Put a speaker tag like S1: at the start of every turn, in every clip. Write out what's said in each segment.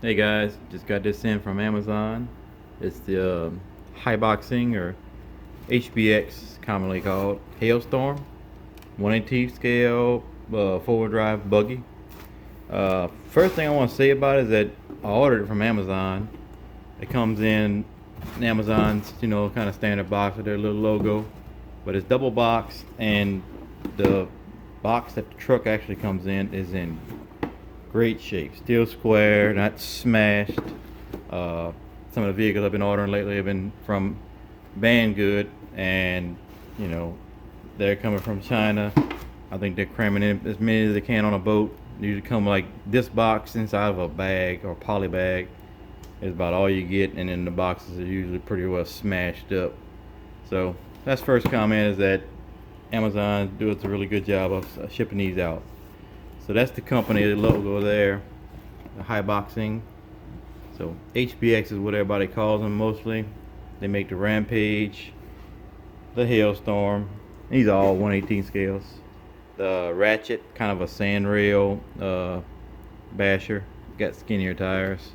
S1: Hey guys, just got this in from Amazon. It's the high boxing or HBX, commonly called Hailstorm, 1/18 scale, four-wheel drive buggy. First thing I want to say about it is that I ordered it from Amazon. It comes in Amazon's, kind of standard box with their little logo, but it's double boxed, and the box that the truck actually comes in is in great shape, still square, not smashed. Some of the vehicles I've been ordering lately have been from Banggood, and you know they're coming from China. I think they're cramming in as many as they can on a boat. They usually come like this box inside of a bag or poly bag. Is about all you get, and then the boxes are usually pretty well smashed up. So that's first comment, is that Amazon does a really good job of shipping these out. So that's the company, the logo there, the high boxing. So HBX is what everybody calls them mostly. They make the Rampage, the Hailstorm. These are all 1/18 scales. The Ratchet, kind of a sand rail basher, got skinnier tires.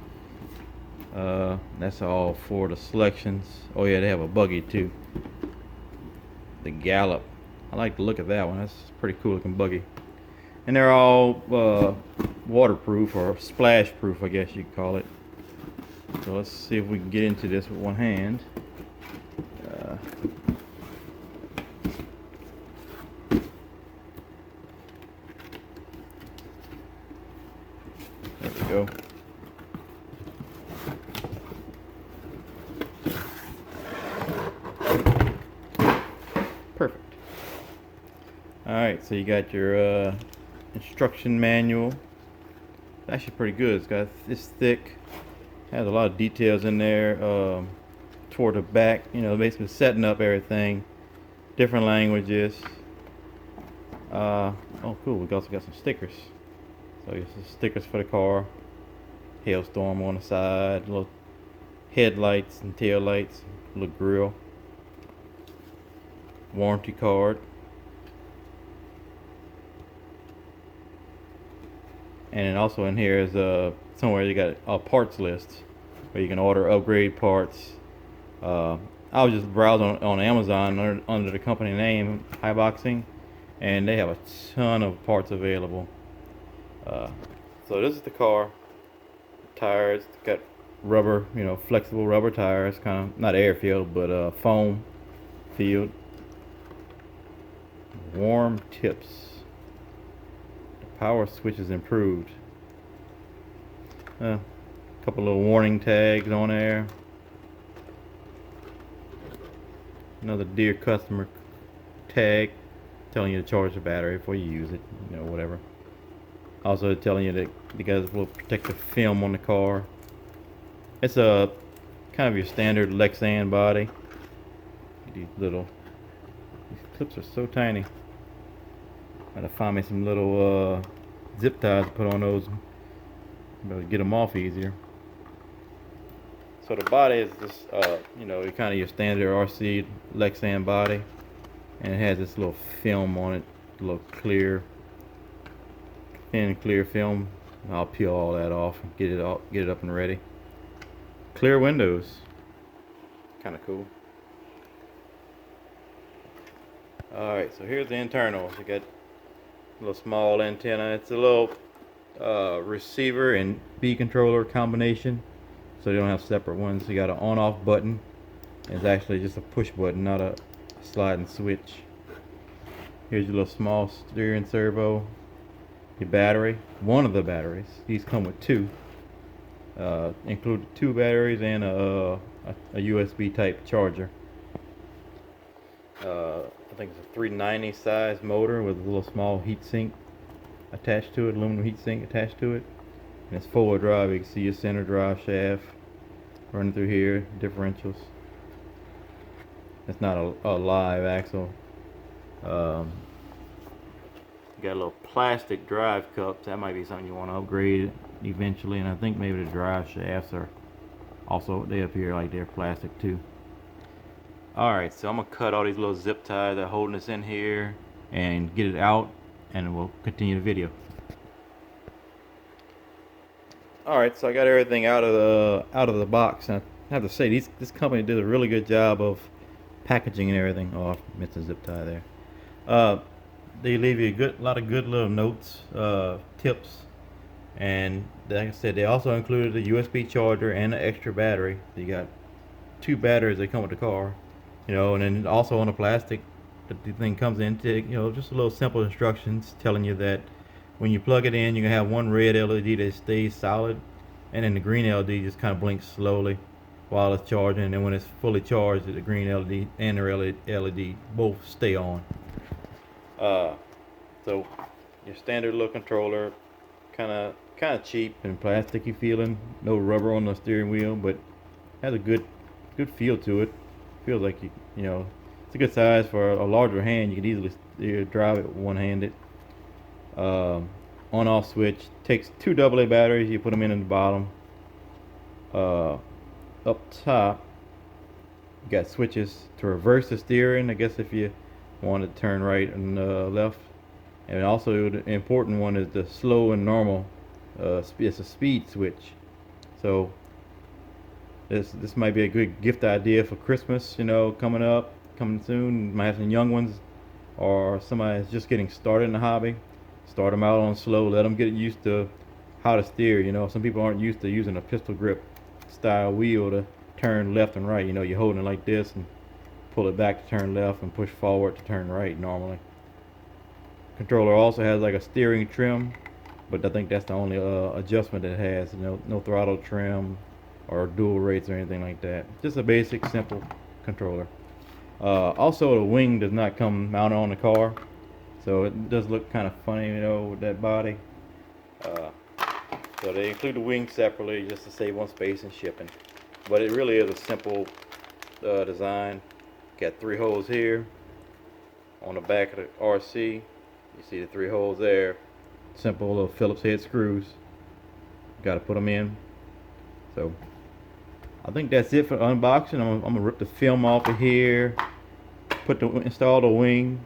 S1: That's all for the selections. Oh yeah, they have a buggy too. The Gallop. I like the look of that one. That's a pretty cool looking buggy. And they're all waterproof or splash proof, I guess you could call it. So let's see if we can get into this with one hand. Uh, there we go. Perfect. Alright, so you got your instruction manual. It's actually pretty good. It's got this thick, has a lot of details in there toward the back, basically setting up everything, different languages. Oh cool, we also got some stickers. So this is stickers for the car. Hailstorm on the side, little headlights and tail lights, little grill, warranty card, and then also in here is somewhere you got a parts list where you can order upgrade parts. I was just browsing on Amazon under the company name High Boxing, and they have a ton of parts available. So this is the car. Tires got rubber, flexible rubber tires, kind of not air filled, but foam filled. Warm tips. The power switch is improved. A couple little warning tags on there. Another dear customer tag telling you to charge the battery before you use it, whatever. Also telling you that you guys will protective film on the car. It's a kind of your standard Lexan body. These clips are so tiny. Gotta find me some little zip ties to put on those. Better get them off easier. So the body is this, kind of your standard RC Lexan body, and it has this little film on it, a little clear, thin clear film. I'll peel all that off and get it up and ready. Clear windows, kind of cool. All right, so here's the internals. You got a little small antenna. It's a little receiver and B controller combination, so you don't have separate ones. You got an on-off button. It's actually just a push button, not a sliding switch. Here's your little small steering servo. Your battery, one of the batteries. These come with two. Include two batteries and a USB type charger. I think it's a 390 size motor with a little small heat sink attached to it, aluminum heat sink attached to it. And it's four-wheel drive. You can see your center drive shaft running through here, differentials. It's not a live axle. You got a little plastic drive cups. That might be something you want to upgrade eventually. And I think maybe the drive shafts are also, they appear like they're plastic too. Alright, so I'm going to cut all these little zip ties that are holding us in here and get it out, and we'll continue the video. All right, so I got everything out of the box, and I have to say this company did a really good job of packaging and everything. Oh, I missed a zip tie there. Uh, they leave you a lot of good little notes, tips, and like I said, they also included a USB charger and an extra battery. So you got two batteries that come with the car, and then also on the plastic, the thing comes in, just a little simple instructions telling you that when you plug it in, you're gonna have one red LED that stays solid, and then the green LED just kind of blinks slowly while it's charging, and then when it's fully charged, the green LED and the LED both stay on. Uh, so your standard little controller, kind of cheap and plasticky feeling. No rubber on the steering wheel, but has a good feel to it. Feels like it's a good size for a larger hand. You could easily drive it one handed. On off switch takes two AA batteries. You put them in the bottom. Uh, Up top, you got switches to reverse the steering. I guess if you want to turn right and left, and also the important one is the slow and normal. It's a speed switch, so this might be a good gift idea for Christmas. Coming soon. Might have some young ones, or somebody that's just getting started in the hobby. Start them out on slow. Let them get used to how to steer. Some people aren't used to using a pistol grip style wheel to turn left and right. You're holding it like this and pull it back to turn left and push forward to turn right normally. Controller also has like a steering trim, but I think that's the only adjustment it has. No throttle trim or dual rates or anything like that. Just a basic, simple controller. Also, the wing does not come mounted on the car, so it does look kind of funny, with that body. Uh, so they include the wing separately just to save on space and shipping. But it really is a simple design. Got three holes here on the back of the RC. You see the three holes there. Simple little Phillips head screws. Got to put them in. So I think that's it for unboxing. I'm gonna rip the film off of here, install the wing,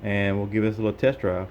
S1: and we'll give this a little test drive.